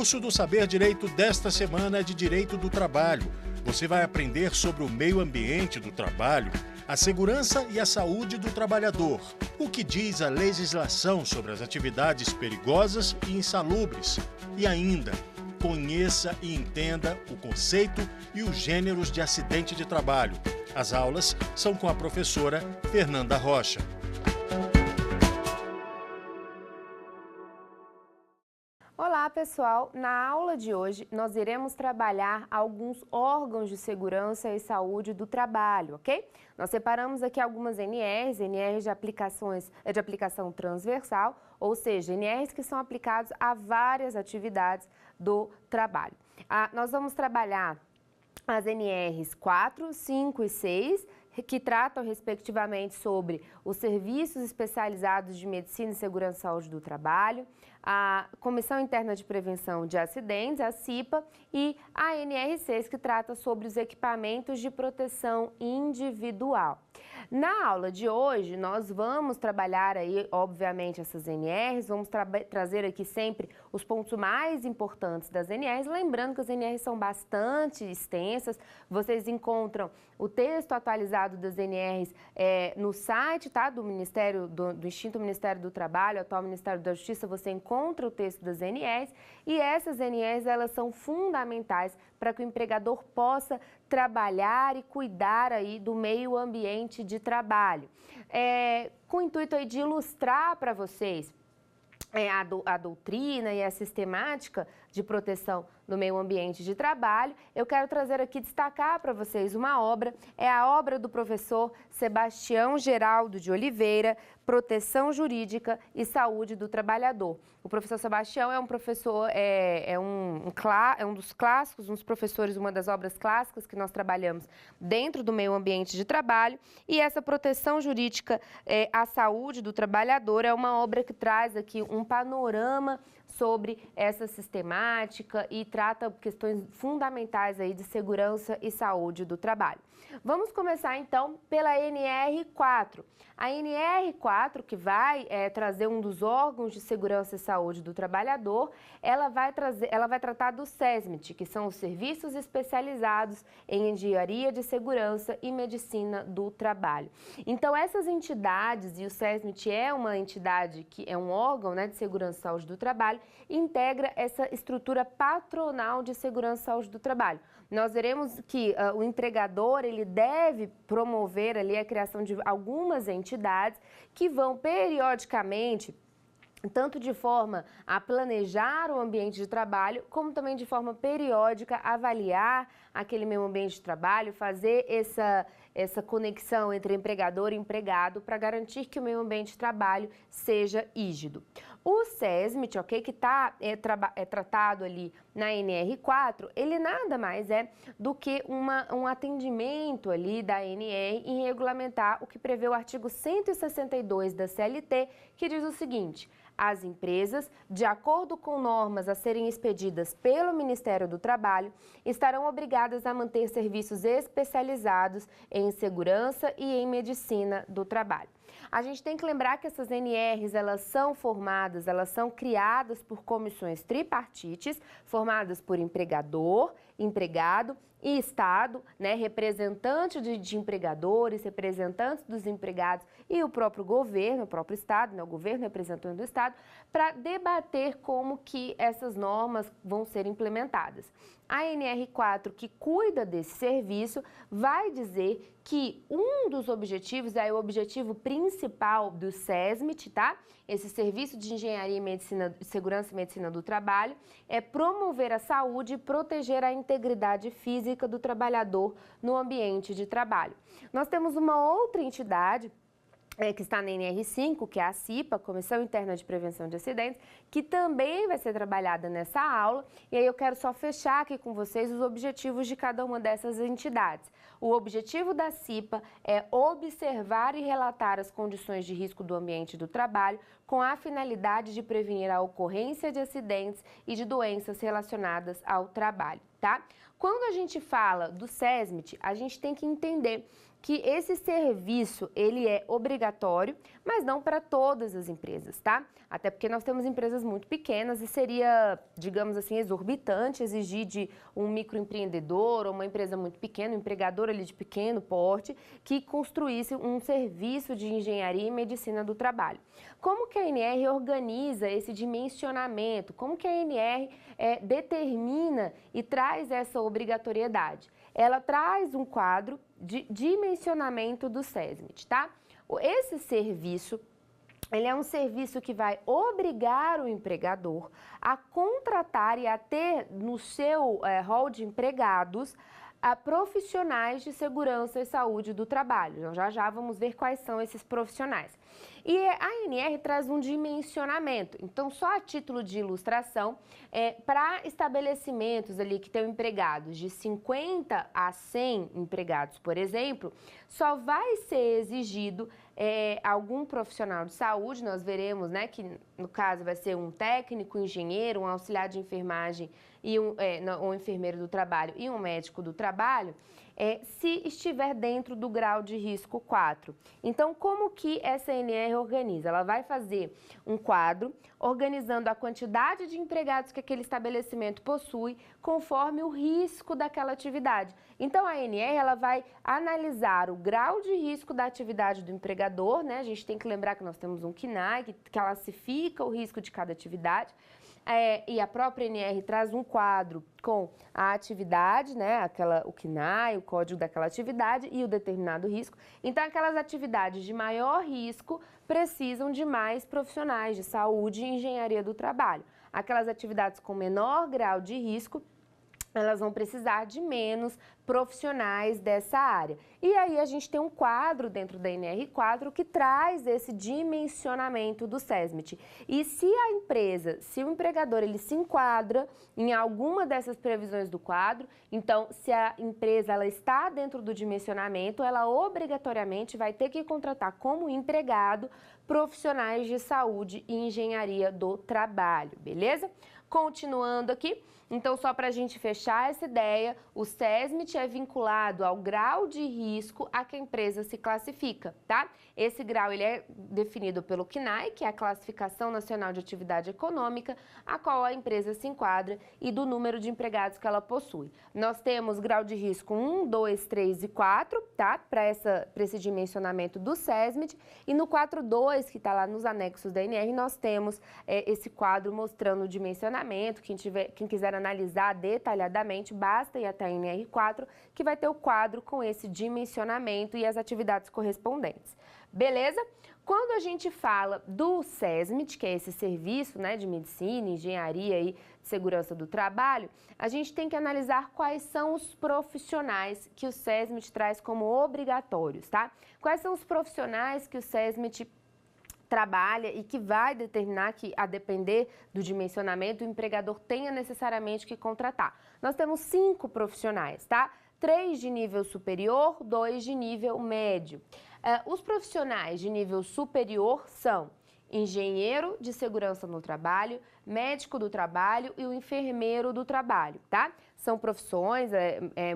curso do Saber Direito desta semana é de Direito do Trabalho. Você vai aprender sobre o meio ambiente do trabalho, a segurança e a saúde do trabalhador, o que diz a legislação sobre as atividades perigosas e insalubres. E ainda, conheça e entenda o conceito e os gêneros de acidente de trabalho. As aulas são com a professora Fernanda Rocha. Olá pessoal, na aula de hoje nós iremos trabalhar alguns órgãos de segurança e saúde do trabalho, ok? Nós separamos aqui algumas NRs de aplicação transversal, ou seja, NRs que são aplicados a várias atividades do trabalho. Nós vamos trabalhar as NRs 4, 5 e 6, que tratam respectivamente sobre os serviços especializados de medicina e segurança e saúde do trabalho, a Comissão Interna de Prevenção de Acidentes, a CIPA, e a NR6, que trata sobre os equipamentos de proteção individual. Na aula de hoje, nós vamos trabalhar aí, obviamente, essas NRs, vamos trazer aqui sempre os pontos mais importantes das NRs, lembrando que as NRs são bastante extensas, vocês encontram o texto atualizado das NRs no site, tá, do extinto Ministério do Trabalho, atual Ministério da Justiça, você encontra o texto das NRs, e essas NRs, elas são fundamentais para que o empregador possa trabalhar e cuidar aí do meio ambiente de trabalho. Com o intuito aí de ilustrar para vocês a doutrina e a sistemática de proteção do meio ambiente de trabalho, eu quero trazer aqui, destacar para vocês uma obra, é a obra do professor Sebastião Geraldo de Oliveira, Proteção Jurídica e Saúde do Trabalhador. O professor Sebastião é um professor, é um dos clássicos, um dos professores, uma das obras clássicas que nós trabalhamos dentro do meio ambiente de trabalho, e essa proteção jurídica à saúde do trabalhador é uma obra que traz aqui um panorama sobre essa sistemática e trata questões fundamentais aí de segurança e saúde do trabalho. Vamos começar então pela NR4. A NR4, que vai trazer um dos órgãos de segurança e saúde do trabalhador, ela vai tratar do SESMIT, que são os serviços especializados em engenharia de segurança e medicina do trabalho. Então essas entidades, e o SESMIT é uma entidade que é um órgão, né, de segurança e saúde do trabalho, integra essa estrutura patronal de segurança e saúde do trabalho. Nós veremos que o empregador, ele deve promover ali a criação de algumas entidades que vão periodicamente, tanto de forma a planejar o ambiente de trabalho, como também de forma periódica avaliar aquele meio ambiente de trabalho, fazer essa conexão entre empregador e empregado para garantir que o meio ambiente de trabalho seja rígido. O SESMIT, ok, que é tratado ali na NR4, ele nada mais é do que um atendimento ali da ANR em regulamentar o que prevê o artigo 162 da CLT, que diz o seguinte: as empresas, de acordo com normas a serem expedidas pelo Ministério do Trabalho, estarão obrigadas a manter serviços especializados em segurança e em medicina do trabalho. A gente tem que lembrar que essas NRs, elas são criadas por comissões tripartites, formadas por empregador, empregado e Estado, né, representante de empregadores, representantes dos empregados e o próprio governo, o próprio Estado, né, o governo representante do Estado, para debater como que essas normas vão ser implementadas. A NR4, que cuida desse serviço, vai dizer que um dos objetivos, o objetivo principal do SESMIT, tá? Esse Serviço de Engenharia e Medicina, Segurança e Medicina do Trabalho, é promover a saúde e proteger a integridade física do trabalhador no ambiente de trabalho. Nós temos uma outra entidade que está na NR5, que é a CIPA, Comissão Interna de Prevenção de Acidentes, que também vai ser trabalhada nessa aula. E aí eu quero só fechar aqui com vocês os objetivos de cada uma dessas entidades. O objetivo da CIPA é observar e relatar as condições de risco do ambiente do trabalho com a finalidade de prevenir a ocorrência de acidentes e de doenças relacionadas ao trabalho, tá? Quando a gente fala do SESMIT, a gente tem que entender que esse serviço, ele é obrigatório, mas não para todas as empresas, tá? Até porque nós temos empresas muito pequenas e seria, digamos assim, exorbitante exigir de um microempreendedor ou uma empresa muito pequena, um empregador ali de pequeno porte, que construísse um serviço de engenharia e medicina do trabalho. Como que a ANR organiza esse dimensionamento? Como que a ANR determina e traz essa obrigatoriedade? Ela traz um quadro de dimensionamento do SESMIT, tá? Esse serviço, ele é um serviço que vai obrigar o empregador a contratar e a ter no seu rol de empregados profissionais de segurança e saúde do trabalho. Então, já vamos ver quais são esses profissionais. E a ANR traz um dimensionamento. Então, só a título de ilustração, para estabelecimentos ali que têm empregados de 50 a 100 empregados, por exemplo, só vai ser exigido algum profissional de saúde. Nós veremos, né, que no caso vai ser um técnico, um engenheiro, um auxiliar de enfermagem e um enfermeiro do trabalho e um médico do trabalho, se estiver dentro do grau de risco 4. Então, como que essa ANR organiza? Ela vai fazer um quadro organizando a quantidade de empregados que aquele estabelecimento possui conforme o risco daquela atividade. Então, a ANR ela vai analisar o grau de risco da atividade do empregador, né? A gente tem que lembrar que nós temos um CNAE que classifica o risco de cada atividade. E a própria ANR traz um quadro com a atividade, né, o CNAE, o código daquela atividade e o determinado risco. Então, aquelas atividades de maior risco precisam de mais profissionais de saúde e engenharia do trabalho. Aquelas atividades com menor grau de risco, elas vão precisar de menos profissionais dessa área. E aí a gente tem um quadro dentro da NR4 que traz esse dimensionamento do SESMIT. E se a empresa, se o empregador, ele se enquadra em alguma dessas previsões do quadro, então se a empresa ela está dentro do dimensionamento, ela obrigatoriamente vai ter que contratar como empregado profissionais de saúde e engenharia do trabalho, beleza? Continuando aqui, então só para a gente fechar essa ideia, o SESMIT é vinculado ao grau de risco a que a empresa se classifica, tá? Esse grau ele é definido pelo CNAE, que é a Classificação Nacional de Atividade Econômica, a qual a empresa se enquadra e do número de empregados que ela possui. Nós temos grau de risco 1, 2, 3 e 4, tá? Para esse dimensionamento do SESMIT. E no 4.2, que está lá nos anexos da ANR, nós temos esse quadro mostrando o dimensionamento. Quem quiser analisar detalhadamente, basta ir até a NR4, que vai ter o quadro com esse dimensionamento e as atividades correspondentes. Beleza? Quando a gente fala do SESMIT, que é esse serviço, né, de medicina, engenharia e segurança do trabalho, a gente tem que analisar quais são os profissionais que o SESMIT traz como obrigatórios, tá? Quais são os profissionais que o SESMIT trabalha e que vai determinar que, a depender do dimensionamento, o empregador tenha necessariamente que contratar. Nós temos 5 profissionais, tá? 3 de nível superior, 2 de nível médio. Os profissionais de nível superior são engenheiro de segurança no trabalho, médico do trabalho e o enfermeiro do trabalho, tá? São profissões,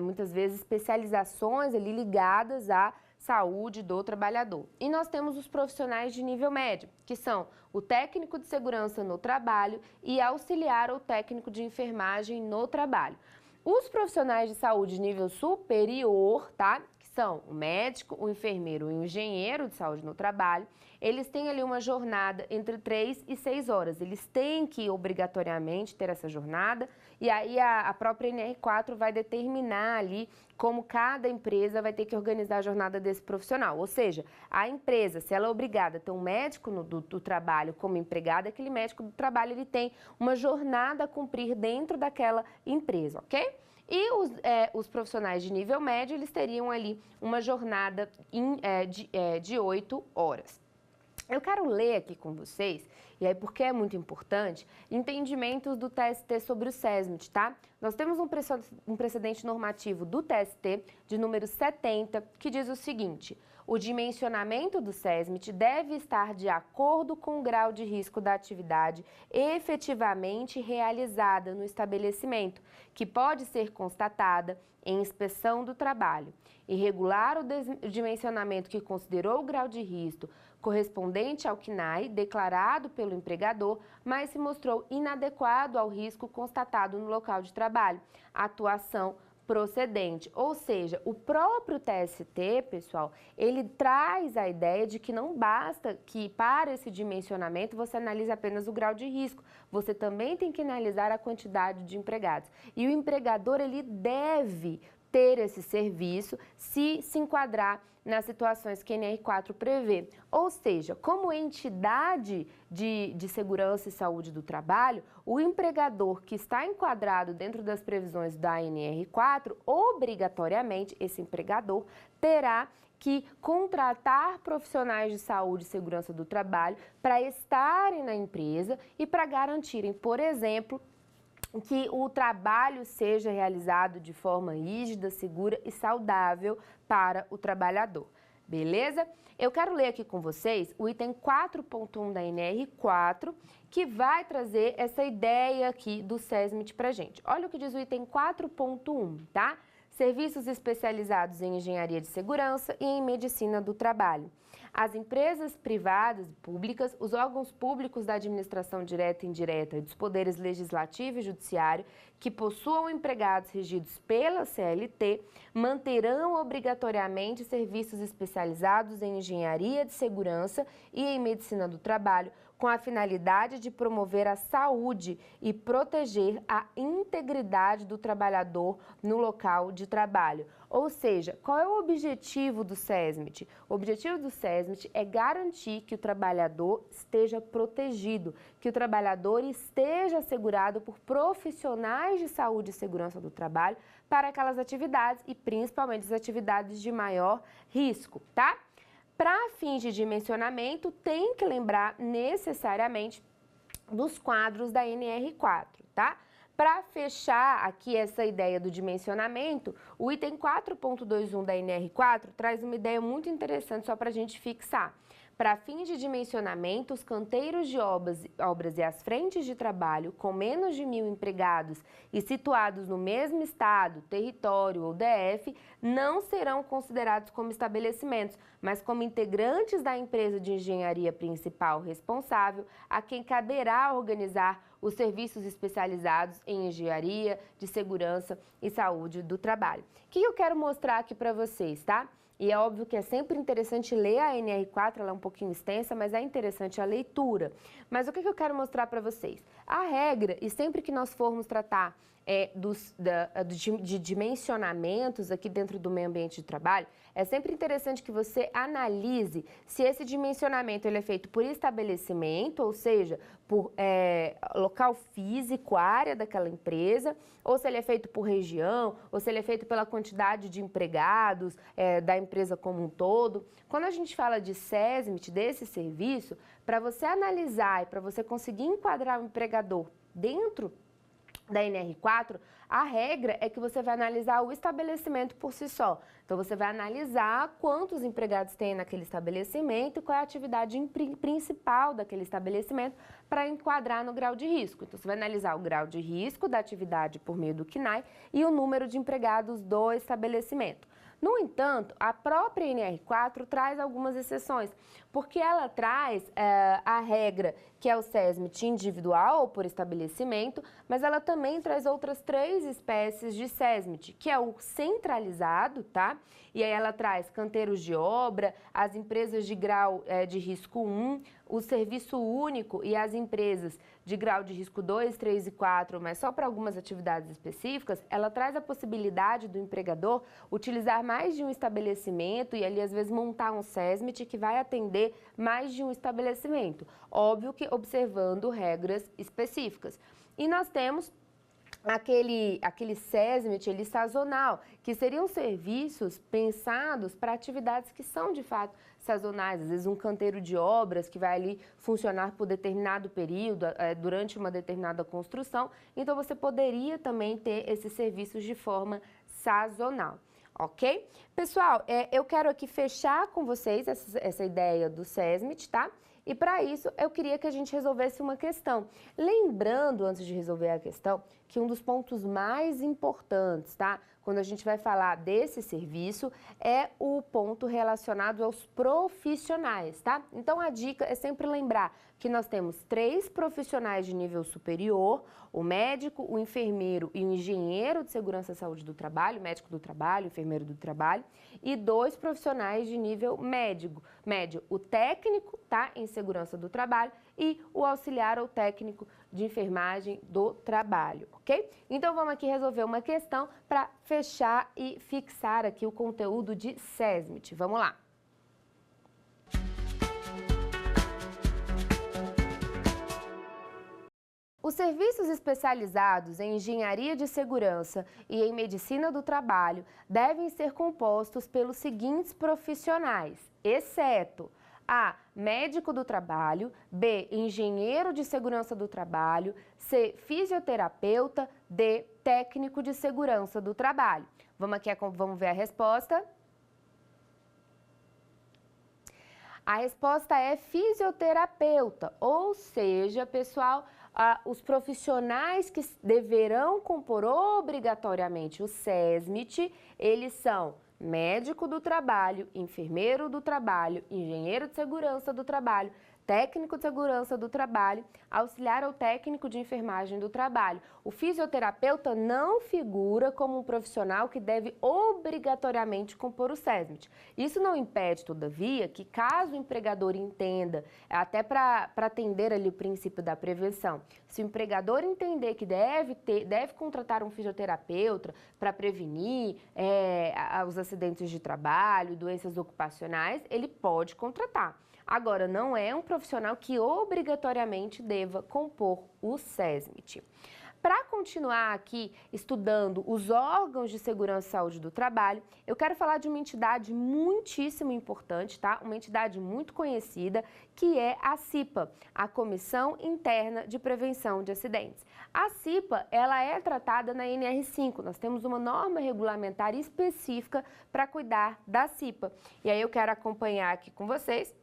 muitas vezes especializações ali ligadas à saúde do trabalhador. E nós temos os profissionais de nível médio, que são o técnico de segurança no trabalho e auxiliar ou técnico de enfermagem no trabalho. Os profissionais de saúde de nível superior, tá? Que são o médico, o enfermeiro e o engenheiro de saúde no trabalho, eles têm ali uma jornada entre 3 e 6 horas. Eles têm que obrigatoriamente ter essa jornada e aí a própria NR4 vai determinar ali como cada empresa vai ter que organizar a jornada desse profissional. Ou seja, a empresa, se ela é obrigada a ter um médico do trabalho como empregado, aquele médico do trabalho ele tem uma jornada a cumprir dentro daquela empresa, ok? E os profissionais de nível médio, eles teriam ali uma jornada de 8 horas. Eu quero ler aqui com vocês, e aí porque é muito importante, entendimentos do TST sobre o SESMIT, tá? Nós temos um precedente normativo do TST, de número 70, que diz o seguinte: o dimensionamento do SESMIT deve estar de acordo com o grau de risco da atividade efetivamente realizada no estabelecimento, que pode ser constatada em inspeção do trabalho, irregular o dimensionamento que considerou o grau de risco correspondente ao CNAE declarado pelo empregador, mas se mostrou inadequado ao risco constatado no local de trabalho, atuação procedente. Ou seja, o próprio TST, pessoal, ele traz a ideia de que não basta que para esse dimensionamento você analise apenas o grau de risco, você também tem que analisar a quantidade de empregados. E o empregador, ele deve ter esse serviço se enquadrar nas situações que a NR4 prevê. Ou seja, como entidade de segurança e saúde do trabalho, o empregador que está enquadrado dentro das previsões da NR4, obrigatoriamente, esse empregador terá que contratar profissionais de saúde e segurança do trabalho para estarem na empresa e para garantirem, por exemplo, que o trabalho seja realizado de forma rígida, segura e saudável para o trabalhador. Beleza? Eu quero ler aqui com vocês o item 4.1 da NR4, que vai trazer essa ideia aqui do SESMIT pra gente. Olha o que diz o item 4.1, tá? Serviços especializados em engenharia de segurança e em medicina do trabalho. As empresas privadas e públicas, os órgãos públicos da administração direta e indireta e dos poderes legislativo e judiciário que possuam empregados regidos pela CLT manterão obrigatoriamente serviços especializados em engenharia de segurança e em medicina do trabalho, com a finalidade de promover a saúde e proteger a integridade do trabalhador no local de trabalho. Ou seja, qual é o objetivo do SESMIT? O objetivo do SESMIT é garantir que o trabalhador esteja protegido, que o trabalhador esteja assegurado por profissionais de saúde e segurança do trabalho para aquelas atividades e principalmente as atividades de maior risco, tá? Para fins de dimensionamento, tem que lembrar necessariamente dos quadros da NR4, tá? Para fechar aqui essa ideia do dimensionamento, o item 4.21 da NR4 traz uma ideia muito interessante só para a gente fixar. Para fins de dimensionamento, os canteiros de obras e as frentes de trabalho com menos de 1.000 empregados e situados no mesmo estado, território ou DF não serão considerados como estabelecimentos, mas como integrantes da empresa de engenharia principal responsável, a quem caberá organizar os serviços especializados em engenharia, de segurança e saúde do trabalho. O que eu quero mostrar aqui para vocês, tá? E é óbvio que é sempre interessante ler a NR4, ela é um pouquinho extensa, mas é interessante a leitura. Mas o que eu quero mostrar para vocês? A regra, e sempre que nós formos tratar de dimensionamentos aqui dentro do meio ambiente de trabalho, é sempre interessante que você analise se esse dimensionamento ele é feito por estabelecimento, ou seja, por local físico, área daquela empresa, ou se ele é feito por região, ou se ele é feito pela quantidade de empregados da empresa como um todo. Quando a gente fala de SESMIT, desse serviço, para você analisar e para você conseguir enquadrar o empregador dentro da NR4, a regra é que você vai analisar o estabelecimento por si só. Então, você vai analisar quantos empregados tem naquele estabelecimento e qual é a atividade principal daquele estabelecimento para enquadrar no grau de risco. Então, você vai analisar o grau de risco da atividade por meio do CNAE e o número de empregados do estabelecimento. No entanto, a própria NR4 traz algumas exceções, porque ela traz a regra que é o SESMIT individual ou por estabelecimento, mas ela também traz outras 3 espécies de SESMIT, que é o centralizado, tá? E aí ela traz canteiros de obra, as empresas de grau de risco 1, o serviço único e as empresas de grau de risco 2, 3 e 4, mas só para algumas atividades específicas. Ela traz a possibilidade do empregador utilizar mais de um estabelecimento e ali às vezes montar um SESMIT que vai atender mais de um estabelecimento. Óbvio que observando regras específicas. E nós temos aquele SESMIT sazonal, que seriam serviços pensados para atividades que são de fato sazonais, às vezes um canteiro de obras que vai ali funcionar por determinado período, durante uma determinada construção, então você poderia também ter esses serviços de forma sazonal. Ok? Pessoal, eu quero aqui fechar com vocês essa ideia do SESMIT, tá? E para isso, eu queria que a gente resolvesse uma questão. Lembrando, antes de resolver a questão, que um dos pontos mais importantes, tá? Quando a gente vai falar desse serviço, é o ponto relacionado aos profissionais, tá? Então, a dica é sempre lembrar que nós temos 3 profissionais de nível superior, o médico, o enfermeiro e o engenheiro de segurança e saúde do trabalho, médico do trabalho, enfermeiro do trabalho, e 2 profissionais de nível médio, o técnico, tá, em segurança do trabalho e o auxiliar ou técnico de enfermagem do trabalho, ok? Então, vamos aqui resolver uma questão para fechar e fixar aqui o conteúdo de SESMIT. Vamos lá. Os serviços especializados em engenharia de segurança e em medicina do trabalho devem ser compostos pelos seguintes profissionais, exceto A, médico do trabalho, B, engenheiro de segurança do trabalho, C, fisioterapeuta, D, técnico de segurança do trabalho. Vamos ver a resposta. A resposta é fisioterapeuta, ou seja, pessoal, os profissionais que deverão compor obrigatoriamente o SESMIT, eles são médico do trabalho, enfermeiro do trabalho, engenheiro de segurança do trabalho, técnico de segurança do trabalho, auxiliar ou técnico de enfermagem do trabalho. O fisioterapeuta não figura como um profissional que deve obrigatoriamente compor o SESMIT. Isso não impede, todavia, que caso o empregador entenda, até para atender ali o princípio da prevenção, se o empregador entender que deve contratar um fisioterapeuta para prevenir os acidentes de trabalho, doenças ocupacionais, ele pode contratar. Agora, não é um profissional que obrigatoriamente deva compor o SESMIT. Para continuar aqui estudando os órgãos de segurança e saúde do trabalho, eu quero falar de uma entidade muitíssimo importante, tá? Uma entidade muito conhecida, que é a CIPA, a Comissão Interna de Prevenção de Acidentes. A CIPA, ela é tratada na NR5, nós temos uma norma regulamentar específica para cuidar da CIPA. E aí eu quero acompanhar aqui com vocês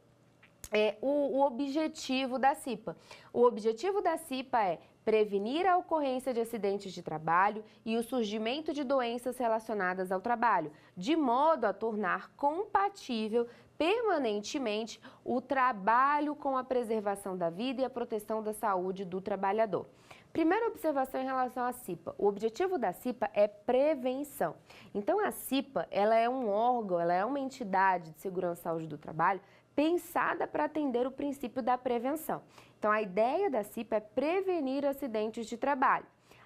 o objetivo da CIPA. O objetivo da CIPA é prevenir a ocorrência de acidentes de trabalho e o surgimento de doenças relacionadas ao trabalho, de modo a tornar compatível permanentemente o trabalho com a preservação da vida e a proteção da saúde do trabalhador. Primeira observação em relação à CIPA. O objetivo da CIPA é prevenção. Então, a CIPA, ela é um órgão, ela é uma entidade de segurança e saúde do trabalho pensada para atender o princípio da prevenção. Então, a ideia da CIPA é prevenir acidentes de trabalho.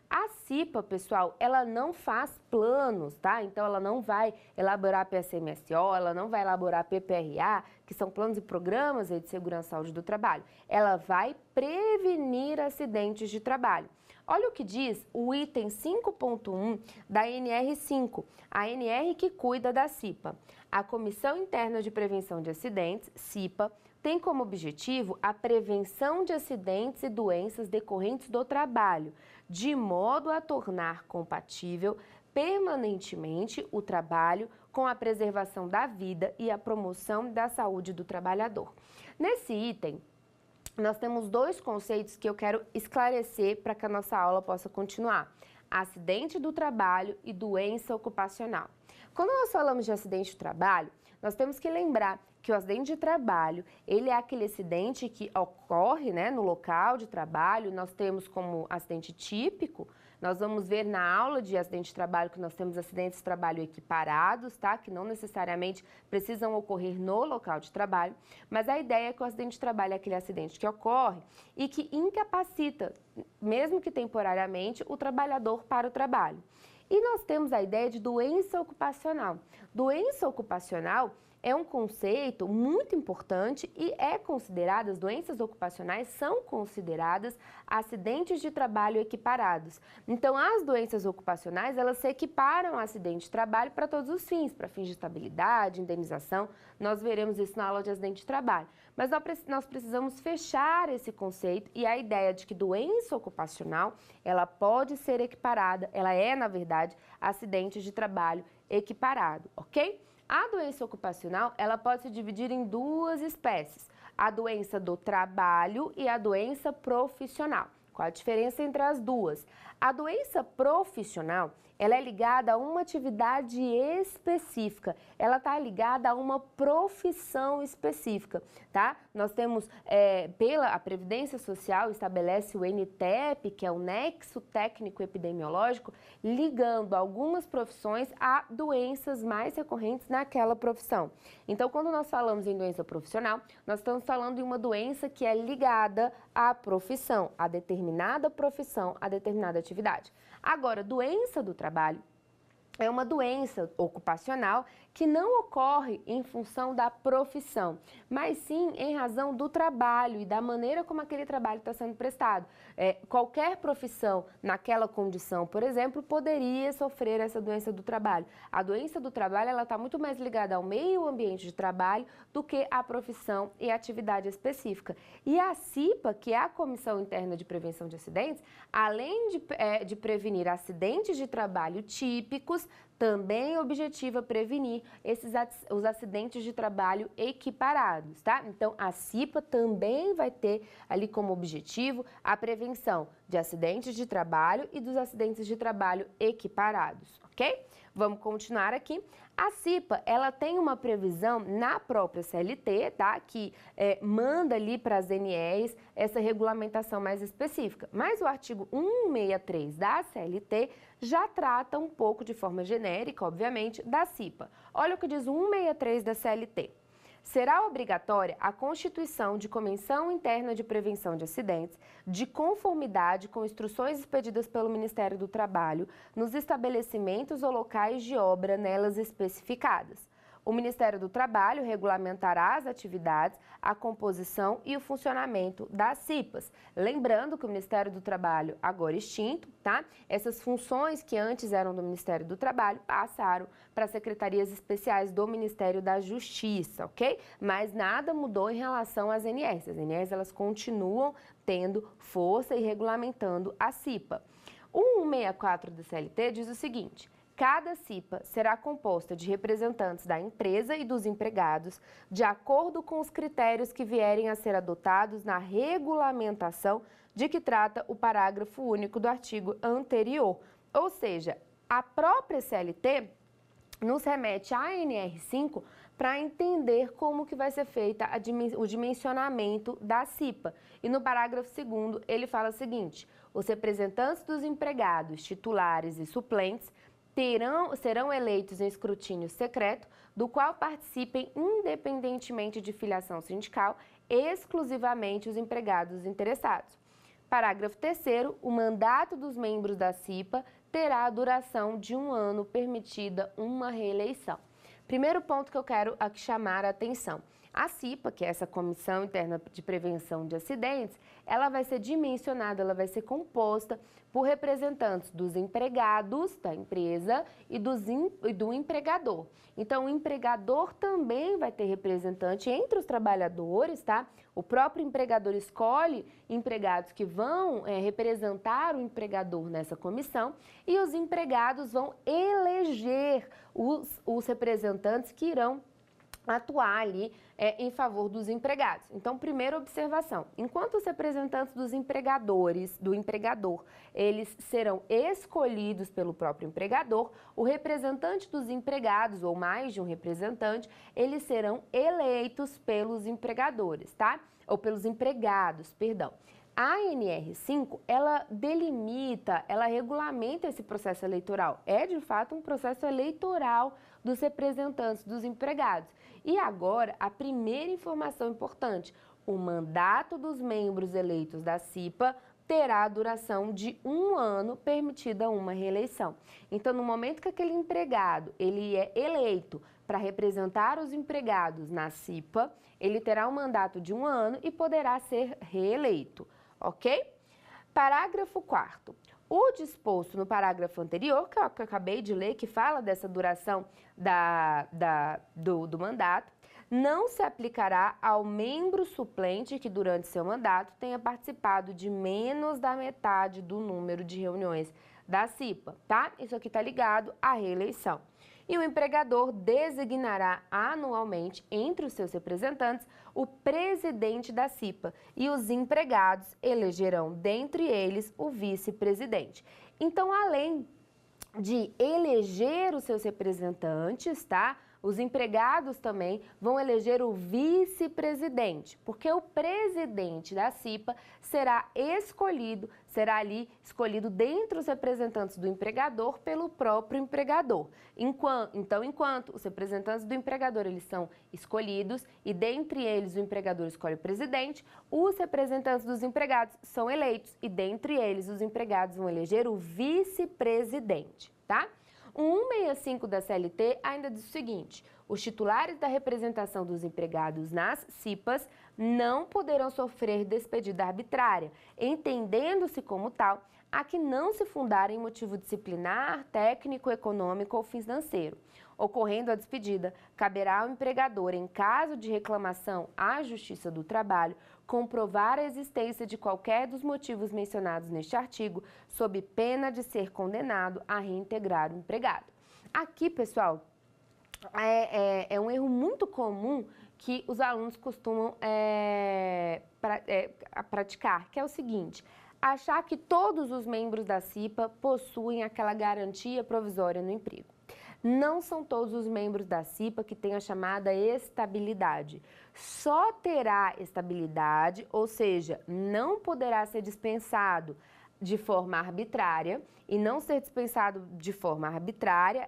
A CIPA, pessoal, ela não faz planos, tá? Então, ela não vai elaborar PSMSO, ela não vai elaborar PPRA, que são planos e programas de segurança e saúde do trabalho. Ela vai prevenir acidentes de trabalho. Olha o que diz o item 5.1 da NR5, a NR que cuida da CIPA. A Comissão Interna de Prevenção de Acidentes, CIPA, tem como objetivo a prevenção de acidentes e doenças decorrentes do trabalho, de modo a tornar compatível permanentemente o trabalho com a preservação da vida e a promoção da saúde do trabalhador. Nesse item, nós temos 2 conceitos que eu quero esclarecer para que a nossa aula possa continuar: acidente do trabalho e doença ocupacional. Quando nós falamos de acidente de trabalho, nós temos que lembrar que o acidente de trabalho, ele é aquele acidente que ocorre, né, no local de trabalho. Nós temos como acidente típico, nós vamos ver na aula de acidente de trabalho que nós temos acidentes de trabalho equiparados, tá? Que não necessariamente precisam ocorrer no local de trabalho, mas a ideia é que o acidente de trabalho é aquele acidente que ocorre e que incapacita, mesmo que temporariamente, o trabalhador para o trabalho. E nós temos a ideia de doença ocupacional. Doença ocupacional é um conceito muito importante e as doenças ocupacionais são consideradas acidentes de trabalho equiparados. Então, as doenças ocupacionais, elas se equiparam a acidente de trabalho para todos os fins, para fins de estabilidade, indenização. Nós veremos isso na aula de acidente de trabalho. Mas nós precisamos fechar esse conceito e a ideia de que doença ocupacional, ela pode ser equiparada, ela é, na verdade, acidente de trabalho equiparado, ok? A doença ocupacional, ela pode se dividir em 2 espécies. a doença do trabalho e a doença profissional. Qual a diferença entre as duas? A doença profissional, ela é ligada a uma atividade específica, ela está ligada a uma profissão específica, tá? Nós temos, a Previdência Social estabelece o NTEP, que é o Nexo Técnico Epidemiológico, ligando algumas profissões a doenças mais recorrentes naquela profissão. Então, quando nós falamos em doença profissional, nós estamos falando de uma doença que é ligada à profissão, a determinada profissão, a determinada atividade. Agora, doença do trabalho é uma doença ocupacional que não ocorre em função da profissão, mas sim em razão do trabalho e da maneira como aquele trabalho está sendo prestado. Qualquer profissão naquela condição, por exemplo, poderia sofrer essa doença do trabalho. A doença do trabalho ela está muito mais ligada ao meio ambiente de trabalho do que à profissão e atividade específica. E a CIPA, que é a Comissão Interna de Prevenção de Acidentes, além de prevenir acidentes de trabalho típicos, também objetiva prevenir os acidentes de trabalho equiparados, tá? Então, a CIPA também vai ter ali como objetivo a prevenção de acidentes de trabalho e dos acidentes de trabalho equiparados, ok? Vamos continuar aqui. A CIPA, ela tem uma previsão na própria CLT, tá? Que manda ali para as NRs essa regulamentação mais específica. Mas o artigo 163 da CLT já trata um pouco de forma genérica, obviamente, da CIPA. Olha o que diz o 163 da CLT. Será obrigatória a constituição de Comissão Interna de Prevenção de Acidentes, de conformidade com instruções expedidas pelo Ministério do Trabalho, nos estabelecimentos ou locais de obra nelas especificadas. O Ministério do Trabalho regulamentará as atividades, a composição e o funcionamento das CIPAs. Lembrando que o Ministério do Trabalho, agora extinto, tá? Essas funções que antes eram do Ministério do Trabalho passaram para secretarias especiais do Ministério da Justiça, ok? Mas nada mudou em relação às NRs. As NRs, elas continuam tendo força e regulamentando a CIPA. O 164 da CLT diz o seguinte: cada CIPA será composta de representantes da empresa e dos empregados, de acordo com os critérios que vierem a ser adotados na regulamentação de que trata o parágrafo único do artigo anterior. Ou seja, a própria CLT nos remete à NR5 para entender como que vai ser feita o dimensionamento da CIPA. E no parágrafo 2º, ele fala o seguinte: os representantes dos empregados, titulares e suplentes serão eleitos em escrutínio secreto, do qual participem, independentemente de filiação sindical, exclusivamente os empregados interessados. Parágrafo 3º, o mandato dos membros da CIPA terá a duração de 1 ano, permitida uma reeleição. Primeiro ponto que eu quero aqui chamar a atenção. A CIPA, que é essa Comissão Interna de Prevenção de Acidentes, ela vai ser dimensionada, ela vai ser composta por representantes dos empregados da empresa e do empregador. Então, o empregador também vai ter representante entre os trabalhadores, tá? O próprio empregador escolhe empregados que vão representar o empregador nessa comissão e os empregados vão eleger os representantes que irão atuar ali em favor dos empregados. Então, primeira observação: enquanto os representantes do empregador, eles serão escolhidos pelo próprio empregador, o representante dos empregados, ou mais de um representante, eles serão eleitos pelos empregadores, tá? Ou pelos empregados, perdão. A NR5, ela delimita, ela regulamenta esse processo eleitoral. É, de fato, um processo eleitoral dos representantes dos empregados. E agora, a primeira informação importante: o mandato dos membros eleitos da CIPA terá a duração de 1 ano, permitida uma reeleição. Então, no momento que aquele empregado ele é eleito para representar os empregados na CIPA, ele terá um mandato de 1 ano e poderá ser reeleito. Ok? Parágrafo 4º. O disposto no parágrafo anterior, que eu acabei de ler, que fala dessa duração do mandato, não se aplicará ao membro suplente que durante seu mandato tenha participado de menos da metade do número de reuniões da CIPA, tá? Isso aqui está ligado à reeleição. E o empregador designará anualmente, entre os seus representantes, o presidente da CIPA e os empregados elegerão, dentre eles, o vice-presidente. Então, além de eleger os seus representantes, tá? Os empregados também vão eleger o vice-presidente, porque o presidente da CIPA será escolhido dentre os representantes do empregador pelo próprio empregador. Enquanto os representantes do empregador eles são escolhidos e dentre eles o empregador escolhe o presidente, os representantes dos empregados são eleitos e dentre eles os empregados vão eleger o vice-presidente, tá? O 165 da CLT ainda diz o seguinte: os titulares da representação dos empregados nas CIPAs não poderão sofrer despedida arbitrária, entendendo-se como tal a que não se fundar em motivo disciplinar, técnico, econômico ou financeiro. Ocorrendo a despedida, caberá ao empregador, em caso de reclamação à Justiça do Trabalho, comprovar a existência de qualquer dos motivos mencionados neste artigo, sob pena de ser condenado a reintegrar o empregado. Aqui, pessoal, é um erro muito comum que os alunos costumam praticar, que é o seguinte: achar que todos os membros da CIPA possuem aquela garantia provisória no emprego. Não são todos os membros da CIPA que têm a chamada estabilidade. Só terá estabilidade, ou seja, não poderá ser dispensado de forma arbitrária, e não ser dispensado de forma arbitrária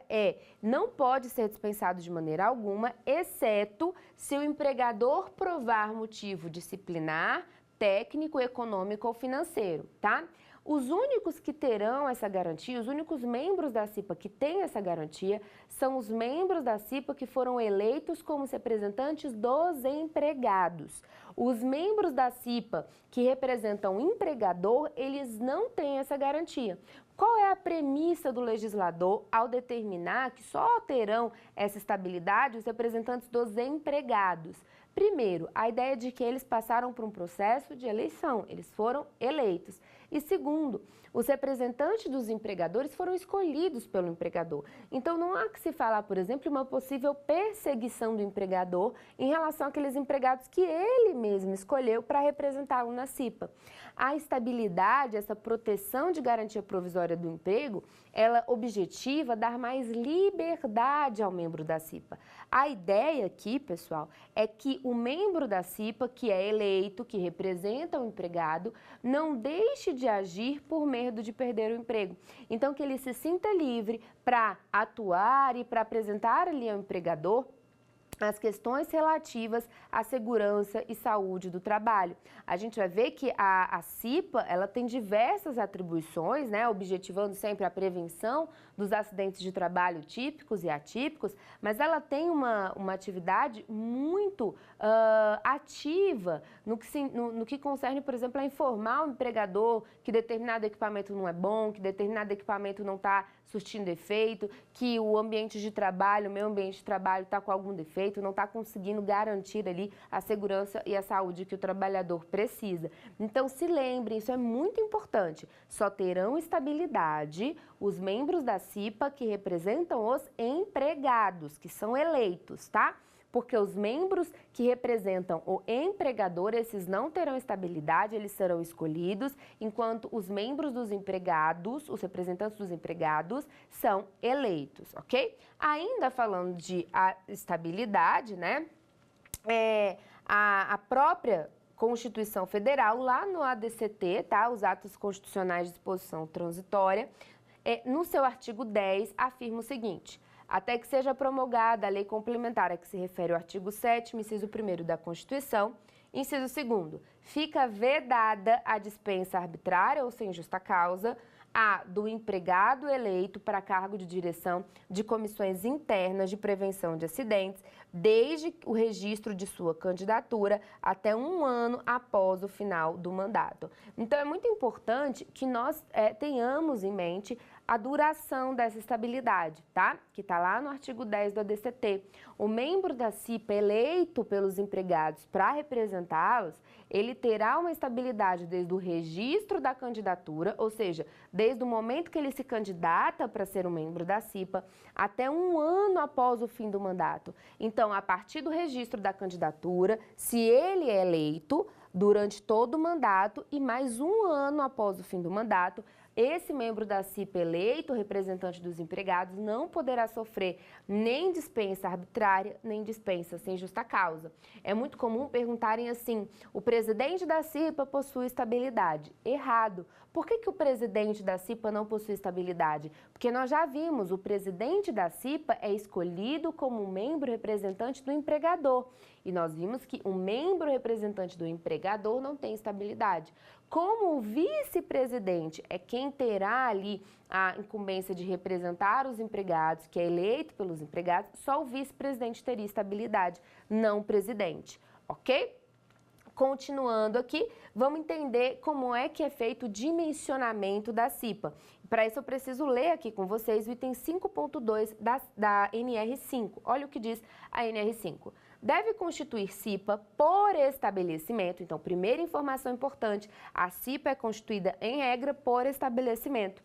não pode ser dispensado de maneira alguma, exceto se o empregador provar motivo disciplinar, técnico, econômico ou financeiro, tá? Os únicos que terão essa garantia, os únicos membros da CIPA que têm essa garantia, são os membros da CIPA que foram eleitos como representantes dos empregados. Os membros da CIPA que representam o empregador, eles não têm essa garantia. Qual é a premissa do legislador ao determinar que só terão essa estabilidade os representantes dos empregados? Primeiro, a ideia de que eles passaram por um processo de eleição, eles foram eleitos. E segundo, os representantes dos empregadores foram escolhidos pelo empregador. Então, não há que se falar, por exemplo, uma possível perseguição do empregador em relação àqueles empregados que ele mesmo escolheu para representá-lo na CIPA. A estabilidade, essa proteção de garantia provisória do emprego, ela objetiva dar mais liberdade ao membro da CIPA. A ideia aqui, pessoal, é que o membro da CIPA, que é eleito, que representa o empregado, não deixe de agir por medo de perder o emprego. Então, que ele se sinta livre para atuar e para apresentar ali ao empregador as questões relativas à segurança e saúde do trabalho. A gente vai ver que a CIPA, ela tem diversas atribuições, né, objetivando sempre a prevenção dos acidentes de trabalho típicos e atípicos, mas ela tem uma atividade muito ativa no que concerne, por exemplo, a informar o empregador que determinado equipamento não é bom, que determinado equipamento não está surtindo efeito, que o ambiente de trabalho, o meio ambiente de trabalho está com algum defeito, não está conseguindo garantir ali a segurança e a saúde que o trabalhador precisa. Então, se lembrem, isso é muito importante, só terão estabilidade os membros da CIPA que representam os empregados, que são eleitos, tá? Porque os membros que representam o empregador, esses não terão estabilidade, eles serão escolhidos, enquanto os membros dos empregados, os representantes dos empregados, são eleitos, ok? Ainda falando de estabilidade, né? A própria Constituição Federal, lá no ADCT, tá? Os Atos Constitucionais de Disposição Transitória, no seu artigo 10, afirma o seguinte: até que seja promulgada a lei complementar a que se refere o artigo 7º, inciso 1º da Constituição, inciso 2º, fica vedada a dispensa arbitrária ou sem justa causa do empregado eleito para cargo de direção de comissões internas de prevenção de acidentes, desde o registro de sua candidatura até 1 ano após o final do mandato. Então, é muito importante que nós tenhamos em mente a duração dessa estabilidade, tá? Que está lá no artigo 10 do ADCT. O membro da CIPA eleito pelos empregados para representá-los, ele terá uma estabilidade desde o registro da candidatura, ou seja, desde o momento que ele se candidata para ser um membro da CIPA, até 1 ano após o fim do mandato. Então, a partir do registro da candidatura, se ele é eleito durante todo o mandato e mais 1 ano após o fim do mandato, esse membro da CIPA eleito, representante dos empregados, não poderá sofrer nem dispensa arbitrária, nem dispensa sem justa causa. É muito comum perguntarem assim, o presidente da CIPA possui estabilidade? Errado. Por que o presidente da CIPA não possui estabilidade? Porque nós já vimos, o presidente da CIPA é escolhido como um membro representante do empregador. E nós vimos que um membro representante do empregador não tem estabilidade. Como o vice-presidente é quem terá ali a incumbência de representar os empregados, que é eleito pelos empregados, só o vice-presidente teria estabilidade, não o presidente, ok? Continuando aqui, vamos entender como é que é feito o dimensionamento da CIPA. Para isso eu preciso ler aqui com vocês o item 5.2 da NR5. Olha o que diz a NR5. Deve constituir CIPA por estabelecimento. Então, primeira informação importante, a CIPA é constituída em regra por estabelecimento.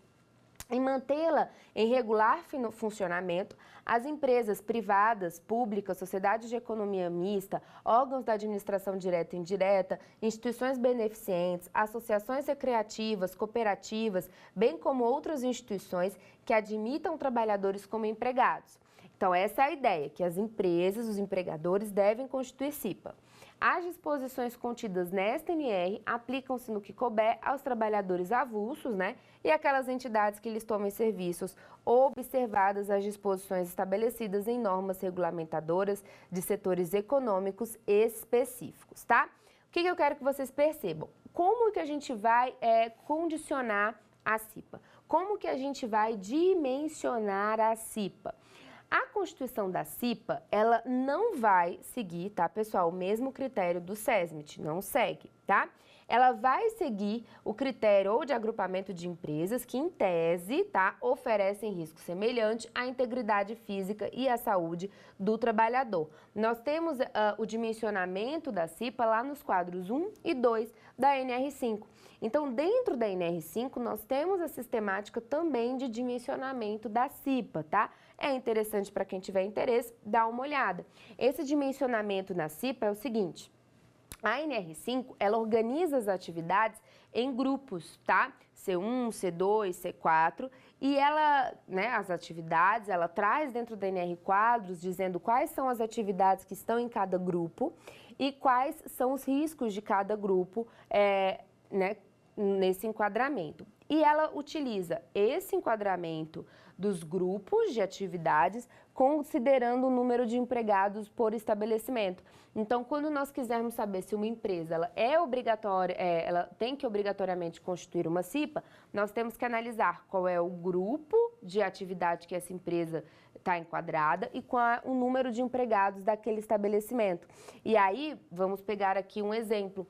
E mantê-la em regular funcionamento, as empresas privadas, públicas, sociedades de economia mista, órgãos da administração direta e indireta, instituições beneficentes, associações recreativas, cooperativas, bem como outras instituições que admitam trabalhadores como empregados. Então, essa é a ideia, que as empresas, os empregadores devem constituir CIPA. As disposições contidas nesta NR aplicam-se no que couber aos trabalhadores avulsos, né? E aquelas entidades que lhes tomem serviços, observadas as disposições estabelecidas em normas regulamentadoras de setores econômicos específicos, tá? O que eu quero que vocês percebam? Como que a gente vai condicionar a CIPA? Como que a gente vai dimensionar a CIPA? A Constituição da CIPA, ela não vai seguir, tá, pessoal, o mesmo critério do SESMIT, não segue, tá? Ela vai seguir o critério ou de agrupamento de empresas que, em tese, tá, oferecem risco semelhante à integridade física e à saúde do trabalhador. Nós temos o dimensionamento da CIPA lá nos quadros 1 e 2 da NR5. Então, dentro da NR5, nós temos a sistemática também de dimensionamento da CIPA, tá? É interessante para quem tiver interesse, dar uma olhada. Esse dimensionamento na CIPA é o seguinte, a NR5, ela organiza as atividades em grupos, tá? C1, C2, C4, e ela, né, as atividades, ela traz dentro da NR quadros dizendo quais são as atividades que estão em cada grupo e quais são os riscos de cada grupo, né, nesse enquadramento. E ela utiliza esse enquadramento dos grupos de atividades, considerando o número de empregados por estabelecimento. Então, quando nós quisermos saber se uma empresa ela é obrigatória, ela tem que obrigatoriamente constituir uma CIPA, nós temos que analisar qual é o grupo de atividade que essa empresa está enquadrada e qual é o número de empregados daquele estabelecimento. E aí, vamos pegar aqui um exemplo.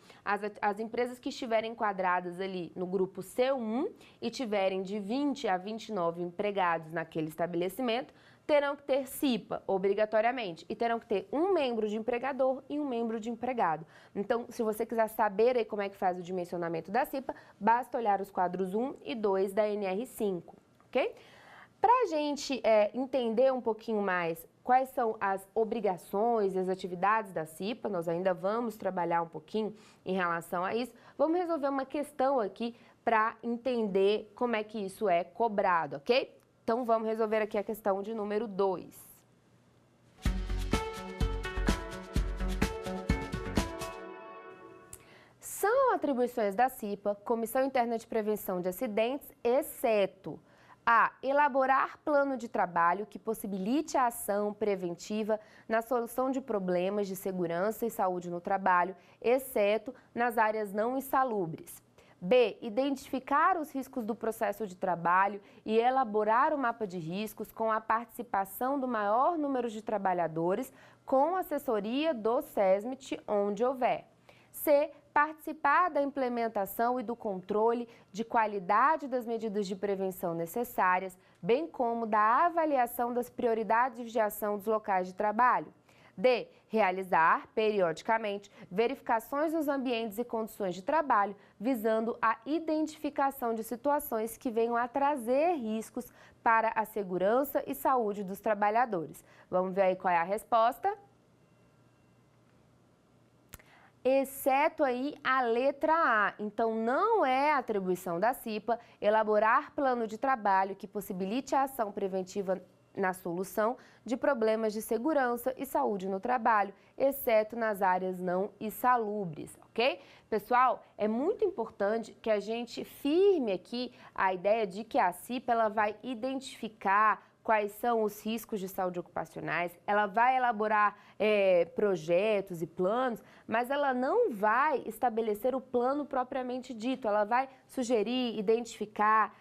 As empresas que estiverem enquadradas ali no grupo C1 e tiverem de 20 a 29 empregados naquele estabelecimento, terão que ter CIPA, obrigatoriamente, e terão que ter um membro de empregador e um membro de empregado. Então, se você quiser saber aí como é que faz o dimensionamento da CIPA, basta olhar os quadros 1 e 2 da NR5, ok? Para a gente entender um pouquinho mais quais são as obrigações e as atividades da CIPA, nós ainda vamos trabalhar um pouquinho em relação a isso, vamos resolver uma questão aqui para entender como é que isso é cobrado, ok? Então, vamos resolver aqui a questão de número 2. São atribuições da CIPA, Comissão Interna de Prevenção de Acidentes, exceto a. Elaborar plano de trabalho que possibilite a ação preventiva na solução de problemas de segurança e saúde no trabalho, exceto nas áreas não insalubres. B. Identificar os riscos do processo de trabalho e elaborar o mapa de riscos com a participação do maior número de trabalhadores com assessoria do SESMIT, onde houver. C, participar da implementação e do controle de qualidade das medidas de prevenção necessárias, bem como da avaliação das prioridades de ação dos locais de trabalho. D, realizar, periodicamente, verificações nos ambientes e condições de trabalho, visando a identificação de situações que venham a trazer riscos para a segurança e saúde dos trabalhadores. Vamos ver aí qual é a resposta? Exceto aí a letra A. Então, não é atribuição da CIPA elaborar plano de trabalho que possibilite a ação preventiva na solução de problemas de segurança e saúde no trabalho, exceto nas áreas não insalubres, ok? Pessoal, é muito importante que a gente firme aqui a ideia de que a CIPA ela vai identificar quais são os riscos de saúde ocupacionais, ela vai elaborar projetos e planos, mas ela não vai estabelecer o plano propriamente dito, ela vai sugerir, identificar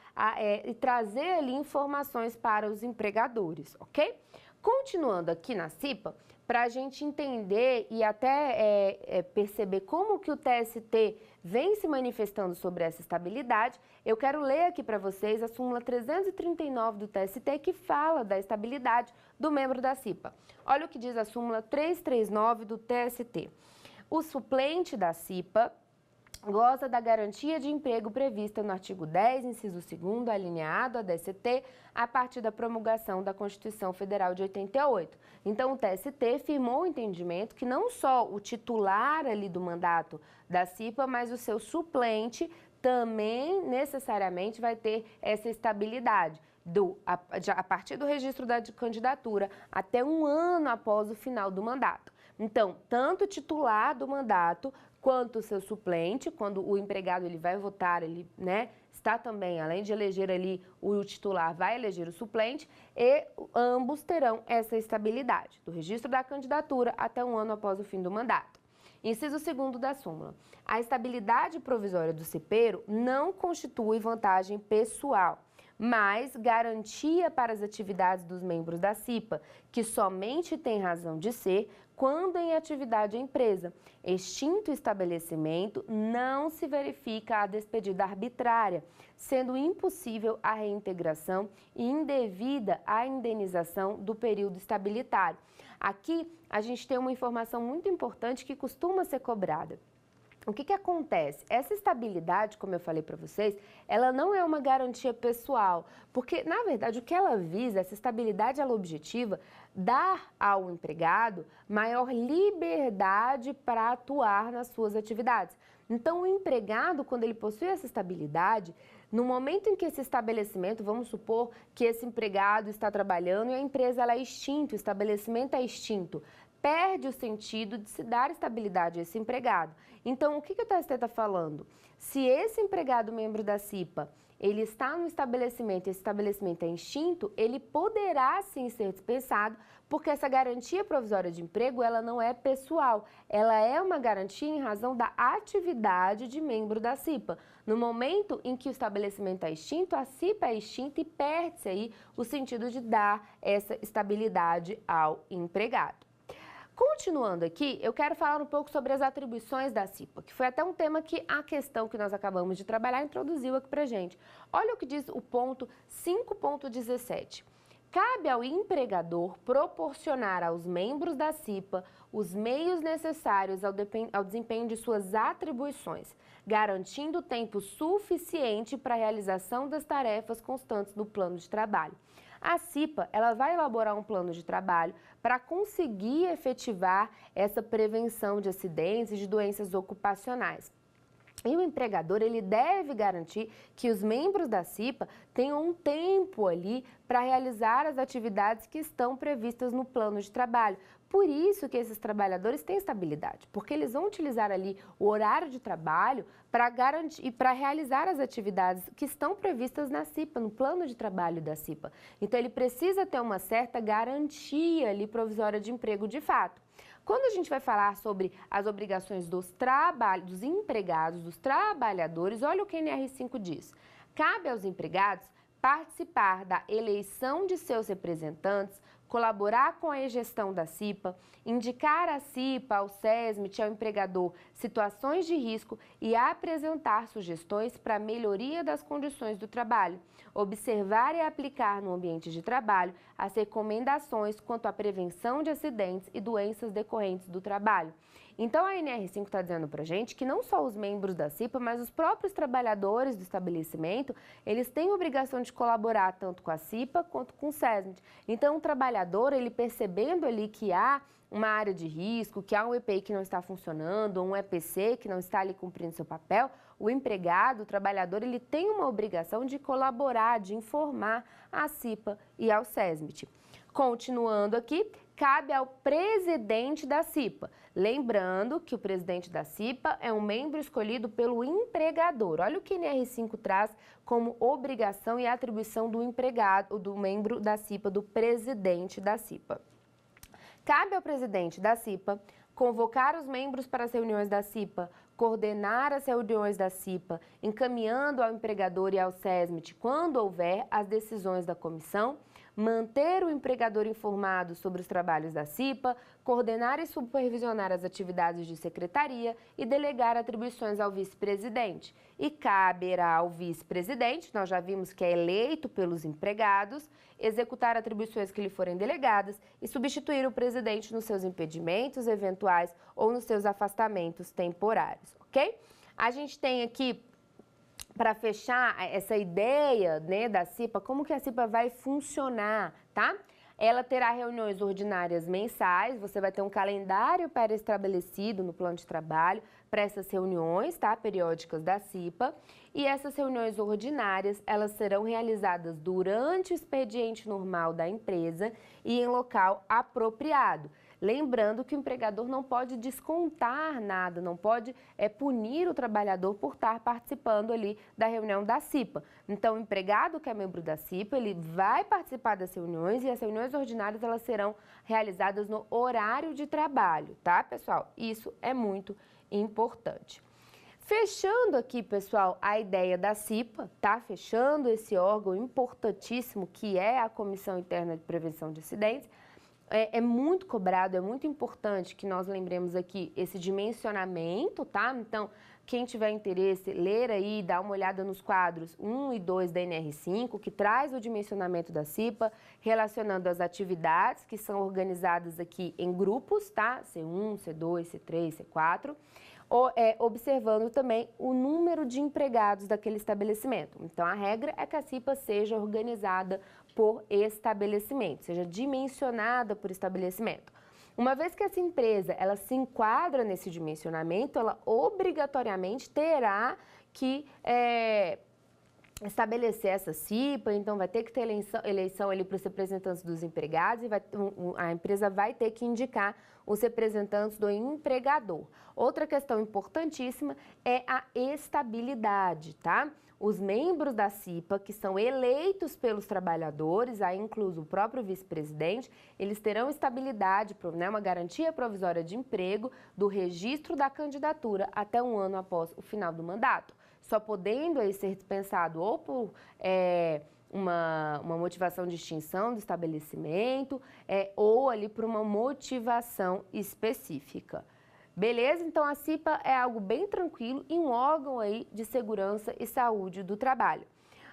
e trazer ali informações para os empregadores, ok? Continuando aqui na CIPA, para a gente entender e até perceber como que o TST vem se manifestando sobre essa estabilidade, eu quero ler aqui para vocês a súmula 339 do TST, que fala da estabilidade do membro da CIPA. Olha o que diz a súmula 339 do TST. O suplente da CIPA goza da garantia de emprego prevista no artigo 10, inciso 2º, alineado à DST, a partir da promulgação da Constituição Federal de 88. Então, o TST firmou o entendimento que não só o titular ali do mandato da CIPA, mas o seu suplente também necessariamente vai ter essa estabilidade a partir do registro da candidatura até um ano após o final do mandato. Então, tanto o titular do mandato quanto o seu suplente, quando o empregado ele vai votar, ele está também, além de eleger ali o titular, vai eleger o suplente, e ambos terão essa estabilidade do registro da candidatura até um ano após o fim do mandato. Inciso 2º da súmula. A estabilidade provisória do CIPeiro não constitui vantagem pessoal, mas garantia para as atividades dos membros da CIPA, que somente tem razão de ser quando em atividade a empresa. Extinto o estabelecimento, não se verifica a despedida arbitrária, sendo impossível a reintegração e indevida a indenização do período estabilitário. Aqui, a gente tem uma informação muito importante que costuma ser cobrada. O que acontece? Essa estabilidade, como eu falei para vocês, ela não é uma garantia pessoal, porque, na verdade, o que ela visa, essa estabilidade, ela objetiva dar ao empregado maior liberdade para atuar nas suas atividades. Então, o empregado, quando ele possui essa estabilidade, no momento em que esse estabelecimento, vamos supor que esse empregado está trabalhando e a empresa ela é extinta, o estabelecimento é extinto, perde o sentido de se dar estabilidade a esse empregado. Então, o que o TST está falando? Se esse empregado membro da CIPA, ele está no estabelecimento e esse estabelecimento é extinto, ele poderá sim ser dispensado, porque essa garantia provisória de emprego, ela não é pessoal, ela é uma garantia em razão da atividade de membro da CIPA. No momento em que o estabelecimento é extinto, a CIPA é extinta e perde-se aí o sentido de dar essa estabilidade ao empregado. Continuando aqui, eu quero falar um pouco sobre as atribuições da CIPA, que foi até um tema que a questão que nós acabamos de trabalhar introduziu aqui pra gente. Olha o que diz o ponto 5.17. Cabe ao empregador proporcionar aos membros da CIPA os meios necessários ao desempenho de suas atribuições, garantindo tempo suficiente para a realização das tarefas constantes do plano de trabalho. A CIPA, ela vai elaborar um plano de trabalho para conseguir efetivar essa prevenção de acidentes e de doenças ocupacionais. E o empregador, ele deve garantir que os membros da CIPA tenham um tempo ali para realizar as atividades que estão previstas no plano de trabalho. Por isso que esses trabalhadores têm estabilidade, porque eles vão utilizar ali o horário de trabalho para garantir e para realizar as atividades que estão previstas na CIPA, no plano de trabalho da CIPA. Então, ele precisa ter uma certa garantia ali provisória de emprego de fato. Quando a gente vai falar sobre as obrigações dos empregados, dos trabalhadores, olha o que a NR5 diz. Cabe aos empregados participar da eleição de seus representantes, colaborar com a gestão da CIPA, indicar à CIPA, ao SESMIT, ao empregador situações de risco e apresentar sugestões para a melhoria das condições do trabalho, observar e aplicar no ambiente de trabalho as recomendações quanto à prevenção de acidentes e doenças decorrentes do trabalho. Então, a NR5 está dizendo para a gente que não só os membros da CIPA, mas os próprios trabalhadores do estabelecimento, eles têm obrigação de colaborar tanto com a CIPA quanto com o SESMIT. Então, o trabalhador, ele percebendo ali que há uma área de risco, que há um EPI que não está funcionando, ou um EPC que não está ali cumprindo seu papel, o empregado, o trabalhador, ele tem uma obrigação de colaborar, de informar a CIPA e ao SESMIT. Continuando aqui, cabe ao presidente da CIPA. Lembrando que o presidente da CIPA é um membro escolhido pelo empregador. Olha o que a NR5 traz como obrigação e atribuição do empregado, do membro da CIPA, do presidente da CIPA. Cabe ao presidente da CIPA convocar os membros para as reuniões da CIPA, coordenar as reuniões da CIPA, encaminhando ao empregador e ao SESMIT quando houver as decisões da comissão, manter o empregador informado sobre os trabalhos da CIPA, coordenar e supervisionar as atividades de secretaria e delegar atribuições ao vice-presidente. E caberá ao vice-presidente, nós já vimos que é eleito pelos empregados, executar atribuições que lhe forem delegadas e substituir o presidente nos seus impedimentos eventuais ou nos seus afastamentos temporários, ok? A gente tem aqui, para fechar essa ideia, né, da CIPA, como que a CIPA vai funcionar, tá? Ela terá reuniões ordinárias mensais, você vai ter um calendário pré-estabelecido no plano de trabalho para essas reuniões, tá, periódicas da CIPA. E essas reuniões ordinárias, elas serão realizadas durante o expediente normal da empresa e em local apropriado. Lembrando que o empregador não pode descontar nada, não pode punir o trabalhador por estar participando ali da reunião da CIPA. Então, o empregado que é membro da CIPA, ele vai participar das reuniões e as reuniões ordinárias elas serão realizadas no horário de trabalho, tá, pessoal? Isso é muito importante. Fechando aqui, pessoal, a ideia da CIPA, tá? Fechando esse órgão importantíssimo que é a Comissão Interna de Prevenção de Acidentes. É muito cobrado, é muito importante que nós lembremos aqui esse dimensionamento, tá? Então, quem tiver interesse, ler aí, dar uma olhada nos quadros 1 e 2 da NR5, que traz o dimensionamento da CIPA, relacionando as atividades que são organizadas aqui em grupos, tá? C1, C2, C3, C4. Observando também o número de empregados daquele estabelecimento. Então, a regra é que a CIPA seja organizada por estabelecimento, seja dimensionada por estabelecimento. Uma vez que essa empresa ela se enquadra nesse dimensionamento, ela obrigatoriamente terá que estabelecer essa CIPA, então vai ter que ter eleição ali para os representantes dos empregados e a empresa vai ter que indicar os representantes do empregador. Outra questão importantíssima é a estabilidade, tá? Os membros da CIPA, que são eleitos pelos trabalhadores, aí incluso o próprio vice-presidente, eles terão estabilidade, né, uma garantia provisória de emprego do registro da candidatura até um ano após o final do mandato, só podendo aí ser dispensado ou por uma motivação de extinção do estabelecimento ou ali por uma motivação específica. Beleza? Então, a CIPA é algo bem tranquilo e um órgão aí de segurança e saúde do trabalho.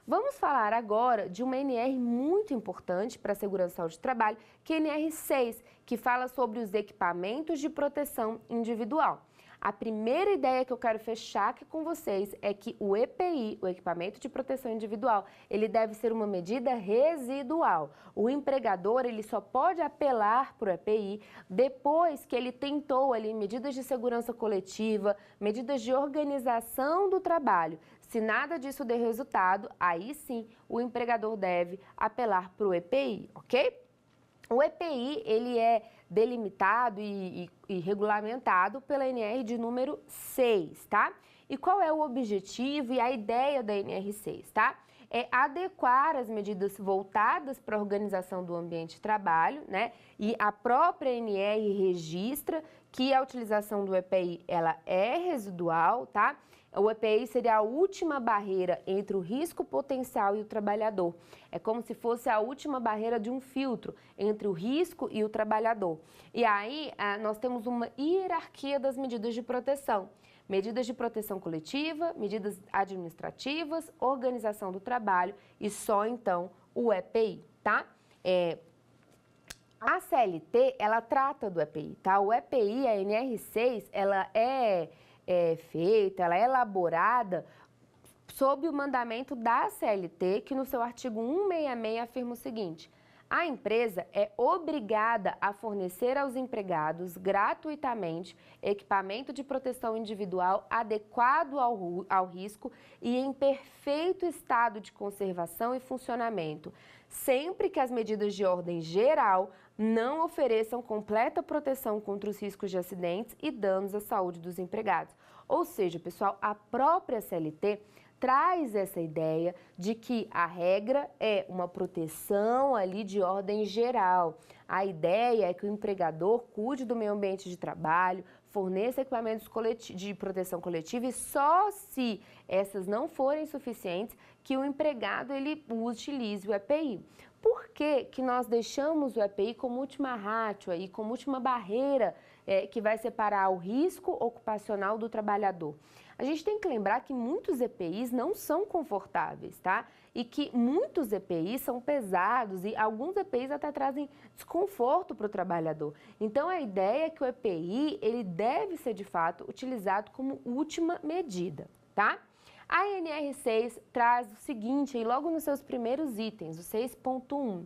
Vamos falar agora de uma NR muito importante para a segurança e saúde do trabalho, que é a NR6, que fala sobre os equipamentos de proteção individual. A primeira ideia que eu quero fechar aqui com vocês é que o EPI, o equipamento de proteção individual, ele deve ser uma medida residual. O empregador, ele só pode apelar para o EPI depois que ele tentou ali medidas de segurança coletiva, medidas de organização do trabalho. Se nada disso der resultado, aí sim o empregador deve apelar para o EPI, ok? O EPI, ele é delimitado e regulamentado pela NR de número 6, tá? E qual é o objetivo e a ideia da NR6, tá? É adequar as medidas voltadas para a organização do ambiente de trabalho, né? E a própria NR registra que a utilização do EPI, ela é residual, tá? O EPI seria a última barreira entre o risco potencial e o trabalhador. É como se fosse a última barreira de um filtro entre o risco e o trabalhador. E aí, nós temos uma hierarquia das medidas de proteção. Medidas de proteção coletiva, medidas administrativas, organização do trabalho e só então o EPI, tá? A CLT, ela trata do EPI, tá? O EPI, a NR6, ela é feita, ela é elaborada sob o mandamento da CLT, que no seu artigo 166 afirma o seguinte: a empresa é obrigada a fornecer aos empregados gratuitamente equipamento de proteção individual adequado ao risco e em perfeito estado de conservação e funcionamento, sempre que as medidas de ordem geral não ofereçam completa proteção contra os riscos de acidentes e danos à saúde dos empregados. Ou seja, pessoal, a própria CLT traz essa ideia de que a regra é uma proteção ali de ordem geral. A ideia é que o empregador cuide do meio ambiente de trabalho, forneça equipamentos de proteção coletiva e só se essas não forem suficientes que o empregado ele utilize o EPI. Por que nós deixamos o EPI como última ratio, aí, como última barreira que vai separar o risco ocupacional do trabalhador? A gente tem que lembrar que muitos EPIs não são confortáveis, tá? E que muitos EPIs são pesados e alguns EPIs até trazem desconforto para o trabalhador. Então, a ideia é que o EPI, ele deve ser, de fato, utilizado como última medida, tá? A NR6 traz o seguinte, aí logo nos seus primeiros itens, o 6.1,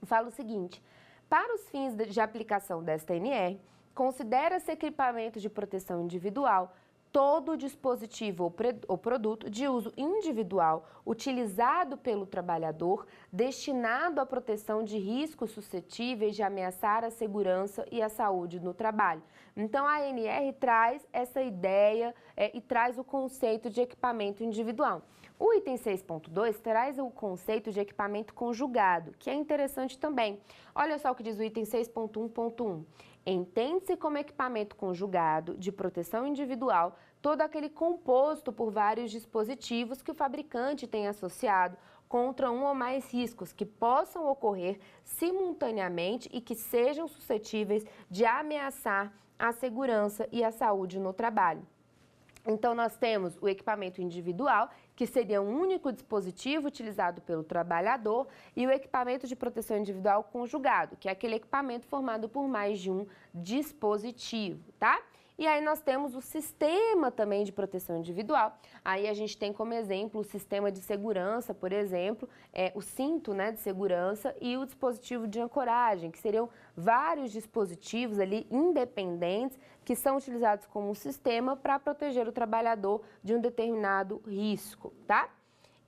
fala o seguinte: para os fins de aplicação desta NR, considera-se equipamento de proteção individual todo dispositivo ou produto de uso individual utilizado pelo trabalhador destinado à proteção de riscos suscetíveis de ameaçar a segurança e a saúde no trabalho. Então, a ANR traz essa ideia e traz o conceito de equipamento individual. O item 6.2 traz o conceito de equipamento conjugado, que é interessante também. Olha só o que diz o item 6.1.1. Entende-se como equipamento conjugado de proteção individual todo aquele composto por vários dispositivos que o fabricante tem associado contra um ou mais riscos que possam ocorrer simultaneamente e que sejam suscetíveis de ameaçar a segurança e a saúde no trabalho. Então, nós temos o equipamento individual, que seria um único dispositivo utilizado pelo trabalhador, e o equipamento de proteção individual conjugado, que é aquele equipamento formado por mais de um dispositivo, tá? E aí nós temos o sistema também de proteção individual. Aí a gente tem como exemplo o sistema de segurança, por exemplo, o cinto, né, de segurança e o dispositivo de ancoragem, que seriam vários dispositivos ali independentes que são utilizados como um sistema para proteger o trabalhador de um determinado risco, tá?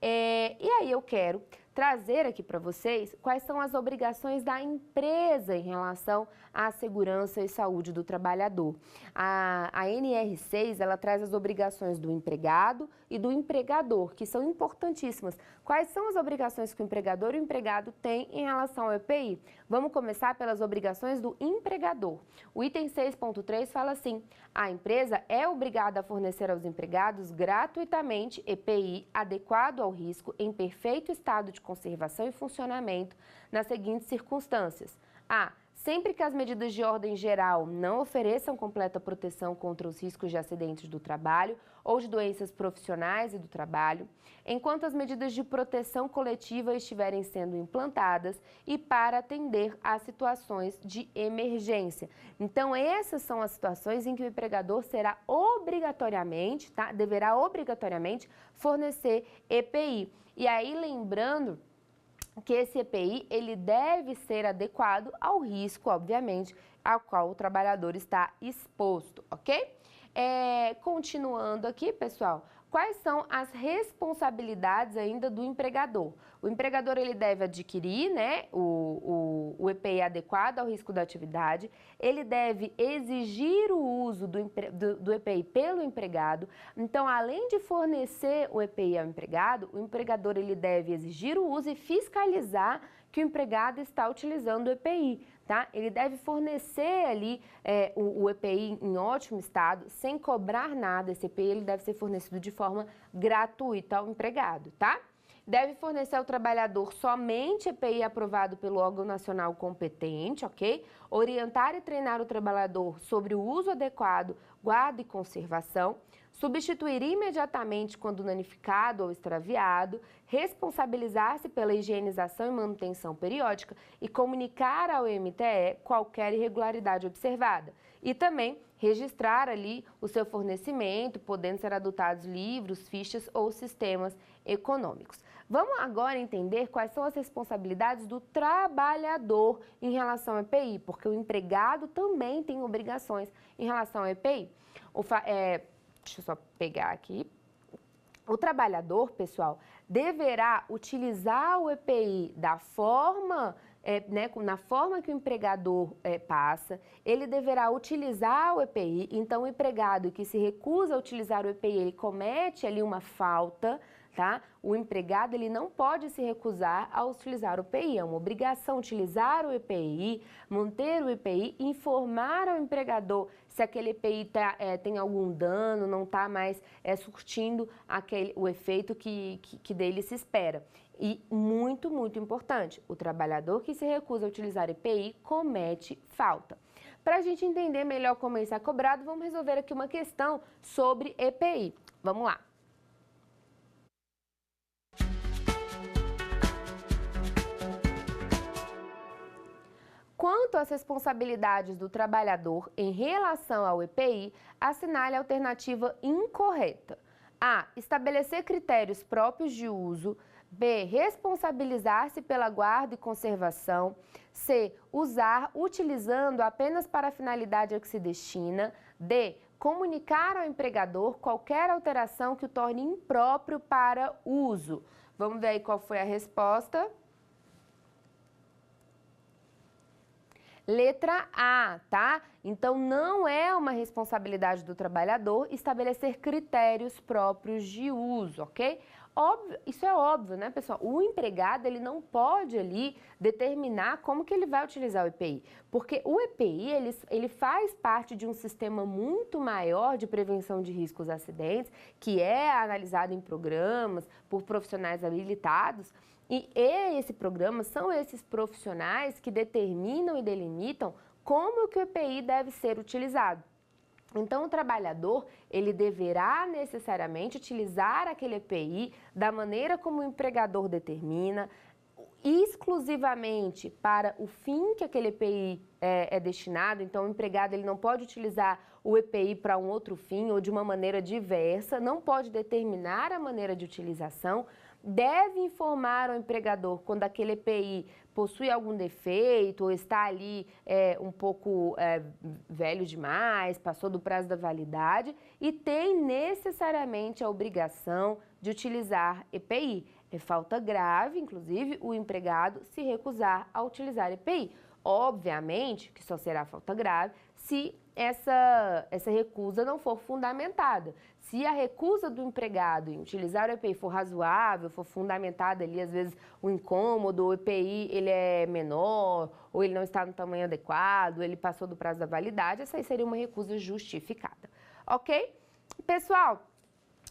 E aí eu quero trazer aqui para vocês quais são as obrigações da empresa em relação à segurança e saúde do trabalhador. A NR6, ela traz as obrigações do empregado e do empregador, que são importantíssimas. Quais são as obrigações que o empregador e o empregado têm em relação ao EPI? Vamos começar pelas obrigações do empregador. O item 6.3 fala assim: a empresa é obrigada a fornecer aos empregados gratuitamente EPI adequado ao risco em perfeito estado de conservação e funcionamento nas seguintes circunstâncias: a. Sempre que as medidas de ordem geral não ofereçam completa proteção contra os riscos de acidentes do trabalho ou de doenças profissionais e do trabalho, enquanto as medidas de proteção coletiva estiverem sendo implantadas e para atender a situações de emergência. Então, essas são as situações em que o empregador será obrigatoriamente, tá? Deverá obrigatoriamente fornecer EPI. E aí, lembrando que esse EPI, ele deve ser adequado ao risco, obviamente, ao qual o trabalhador está exposto, ok? Continuando aqui, pessoal, quais são as responsabilidades ainda do empregador? O empregador, ele deve adquirir, né, o EPI adequado ao risco da atividade, ele deve exigir o uso do EPI pelo empregado. Então, além de fornecer o EPI ao empregado, o empregador, ele deve exigir o uso e fiscalizar que o empregado está utilizando o EPI, tá? Ele deve fornecer ali o EPI em ótimo estado, sem cobrar nada. Esse EPI ele deve ser fornecido de forma gratuita ao empregado, tá? Deve fornecer ao trabalhador somente EPI aprovado pelo órgão nacional competente, ok? Orientar e treinar o trabalhador sobre o uso adequado, guarda e conservação. Substituir imediatamente quando danificado ou extraviado. Responsabilizar-se pela higienização e manutenção periódica e comunicar ao MTE qualquer irregularidade observada. E também registrar ali o seu fornecimento, podendo ser adotados livros, fichas ou sistemas econômicos. Vamos agora entender quais são as responsabilidades do trabalhador em relação ao EPI, porque o empregado também tem obrigações em relação ao EPI. Deixa eu só pegar aqui. O trabalhador, pessoal, deverá utilizar o EPI da forma, na forma que o empregador passa. Ele deverá utilizar o EPI. Então, o empregado que se recusa a utilizar o EPI, ele comete ali uma falta, tá? O empregado ele não pode se recusar a utilizar o EPI. É uma obrigação utilizar o EPI, manter o EPI, informar ao empregador se aquele EPI tem algum dano, não está mais surtindo o efeito que dele se espera. E muito, muito importante, o trabalhador que se recusa a utilizar EPI comete falta. Para a gente entender melhor como isso é cobrado, vamos resolver aqui uma questão sobre EPI. Vamos lá. Quanto às responsabilidades do trabalhador em relação ao EPI, assinale a alternativa incorreta. A. Estabelecer critérios próprios de uso. B. Responsabilizar-se pela guarda e conservação. C. Usar, utilizando apenas para a finalidade a que se destina. D. Comunicar ao empregador qualquer alteração que o torne impróprio para uso. Vamos ver aí qual foi a resposta. Letra A, tá? Então, não é uma responsabilidade do trabalhador estabelecer critérios próprios de uso, ok? Óbvio, isso é óbvio, né, pessoal? O empregado, ele não pode ali determinar como que ele vai utilizar o EPI, porque o EPI, ele faz parte de um sistema muito maior de prevenção de riscos e acidentes, que é analisado em programas por profissionais habilitados. E esse programa são esses profissionais que determinam e delimitam como que o EPI deve ser utilizado. Então, o trabalhador, ele deverá necessariamente utilizar aquele EPI da maneira como o empregador determina, exclusivamente para o fim que aquele EPI é destinado. Então, o empregado ele não pode utilizar o EPI para um outro fim ou de uma maneira diversa, não pode determinar a maneira de utilização. Deve informar ao empregador quando aquele EPI possui algum defeito ou está ali um pouco velho demais, passou do prazo da validade e tem necessariamente a obrigação de utilizar EPI. É falta grave, inclusive, o empregado se recusar a utilizar EPI. Obviamente que só será falta grave se essa recusa não for fundamentada. Se a recusa do empregado em utilizar o EPI for razoável, for fundamentada ali, às vezes, o incômodo, o EPI ele é menor, ou ele não está no tamanho adequado, ele passou do prazo da validade, essa aí seria uma recusa justificada. Ok? Pessoal,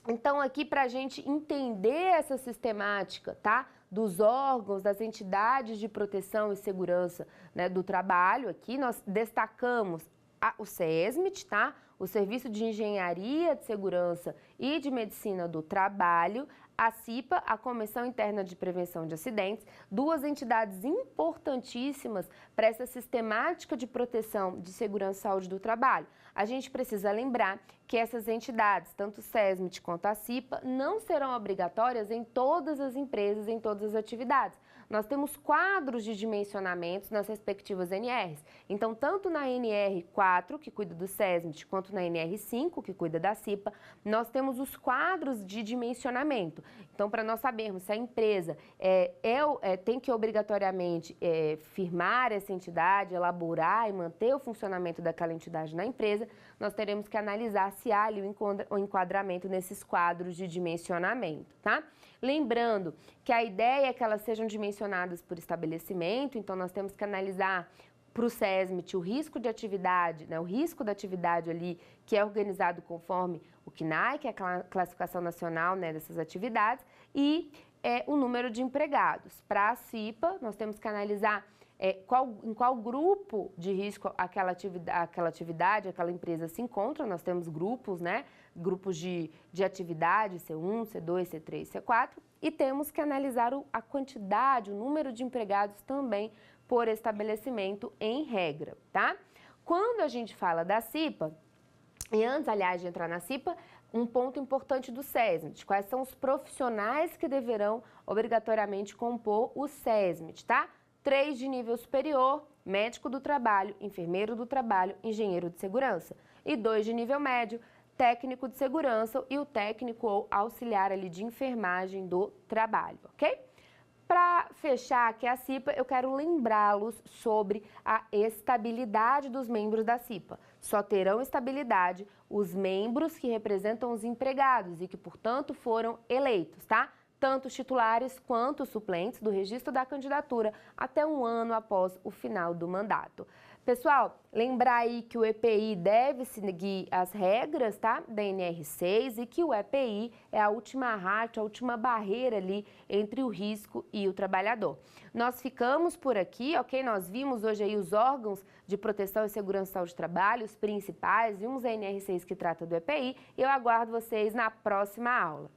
então aqui para a gente entender essa sistemática, tá? Dos órgãos, das entidades de proteção e segurança, né, do trabalho, aqui nós destacamos o SESMIT, tá? O Serviço de Engenharia de Segurança e de Medicina do Trabalho, a CIPA, a Comissão Interna de Prevenção de Acidentes, duas entidades importantíssimas para essa sistemática de proteção de segurança e saúde do trabalho. A gente precisa lembrar que essas entidades, tanto o SESMIT quanto a CIPA, não serão obrigatórias em todas as empresas, em todas as atividades. Nós temos quadros de dimensionamentos nas respectivas NRs. Então, tanto na NR4, que cuida do SESMIT, quanto na NR5, que cuida da CIPA, nós temos os quadros de dimensionamento. Então, para nós sabermos se a empresa tem que obrigatoriamente firmar essa entidade, elaborar e manter o funcionamento daquela entidade na empresa, nós teremos que analisar se há ali o enquadramento nesses quadros de dimensionamento, tá? Lembrando que a ideia é que elas sejam dimensionadas por estabelecimento, então nós temos que analisar para o SESMIT o risco de atividade, né, o risco da atividade ali, que é organizado conforme o CNAE, que é a classificação nacional, né, dessas atividades, e o número de empregados. Para a CIPA, nós temos que analisar em qual grupo de risco aquela atividade, aquela empresa se encontra. Nós temos grupos, né? Grupos de atividade, C1, C2, C3, C4, e temos que analisar a quantidade, o número de empregados também por estabelecimento em regra, tá? Quando a gente fala da CIPA, e antes, aliás, de entrar na CIPA, um ponto importante do SESMIT, quais são os profissionais que deverão obrigatoriamente compor o SESMIT, tá? 3 de nível superior, médico do trabalho, enfermeiro do trabalho, engenheiro de segurança. E 2 de nível médio, técnico de segurança e o técnico ou auxiliar ali de enfermagem do trabalho, ok? Para fechar aqui a CIPA, eu quero lembrá-los sobre a estabilidade dos membros da CIPA. Só terão estabilidade os membros que representam os empregados e que, portanto, foram eleitos, tá? Tanto os titulares quanto os suplentes do registro da candidatura até um ano após o final do mandato. Pessoal, lembrar aí que o EPI deve seguir as regras, tá, da NR6 e que o EPI é a última ratio, a última barreira ali entre o risco e o trabalhador. Nós ficamos por aqui, ok? Nós vimos hoje aí os órgãos de proteção e segurança e saúde do trabalho, os principais, vimos a NR6 que trata do EPI e eu aguardo vocês na próxima aula.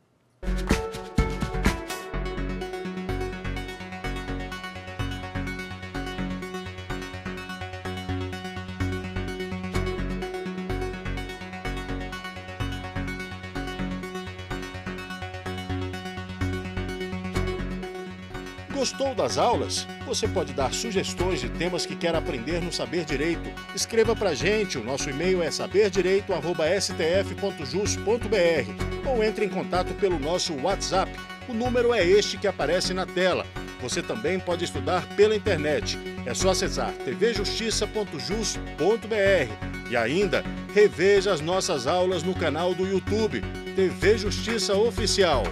Gostou das aulas? Você pode dar sugestões de temas que quer aprender no Saber Direito. Escreva pra gente, o nosso e-mail é saberdireito@stf.jus.br ou entre em contato pelo nosso WhatsApp. O número é este que aparece na tela. Você também pode estudar pela internet. É só acessar tvjustiça.jus.br e ainda reveja as nossas aulas no canal do YouTube, TV Justiça Oficial.